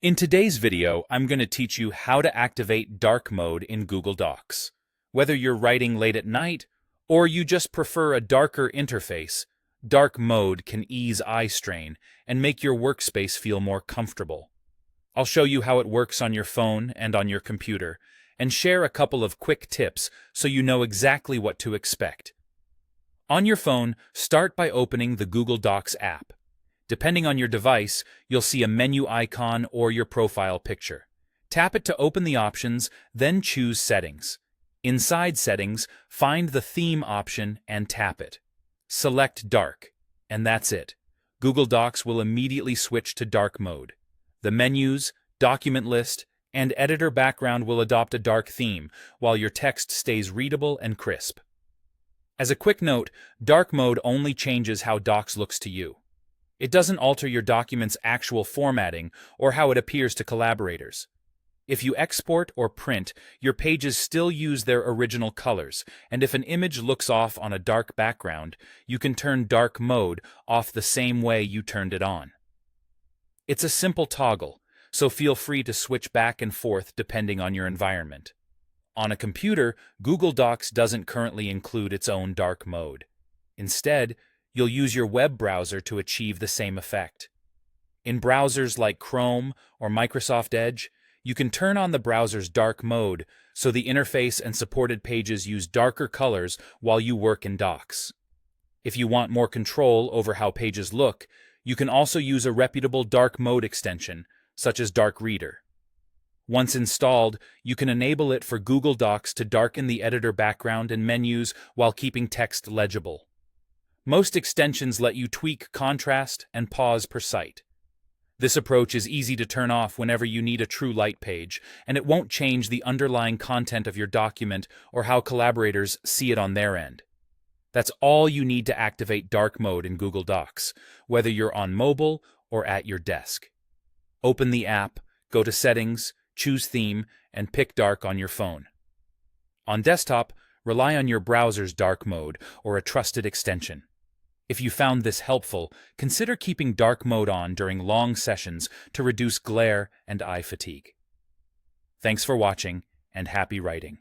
In today's video, I'm going to teach you how to activate dark mode in Google Docs. Whether you're writing late at night or you just prefer a darker interface, dark mode can ease eye strain and make your workspace feel more comfortable. I'll show you how it works on your phone and on your computer, and share a couple of quick tips so you know exactly what to expect. On your phone, start by opening the Google Docs app. Depending on your device, you'll see a menu icon or your profile picture. Tap it to open the options, then choose Settings. Inside Settings, find the Theme option and tap it. Select Dark, and that's it. Google Docs will immediately switch to dark mode. The menus, document list, and editor background will adopt a dark theme, while your text stays readable and crisp. As a quick note, dark mode only changes how Docs looks to you. It doesn't alter your document's actual formatting or how it appears to collaborators. If you export or print, your pages still use their original colors, and if an image looks off on a dark background, you can turn dark mode off the same way you turned it on. It's a simple toggle, so feel free to switch back and forth depending on your environment. On a computer, Google Docs doesn't currently include its own dark mode. Instead, you'll use your web browser to achieve the same effect. In browsers like Chrome or Microsoft Edge, you can turn on the browser's dark mode so the interface and supported pages use darker colors while you work in Docs. If you want more control over how pages look, you can also use a reputable dark mode extension, such as Dark Reader. Once installed, you can enable it for Google Docs to darken the editor background and menus while keeping text legible. Most extensions let you tweak contrast and pause per site. This approach is easy to turn off whenever you need a true light page, and it won't change the underlying content of your document or how collaborators see it on their end. That's all you need to activate dark mode in Google Docs, whether you're on mobile or at your desk. Open the app, go to Settings, choose Theme, and pick Dark on your phone. On desktop, rely on your browser's dark mode or a trusted extension. If you found this helpful, consider keeping dark mode on during long sessions to reduce glare and eye fatigue. Thanks for watching, and happy writing.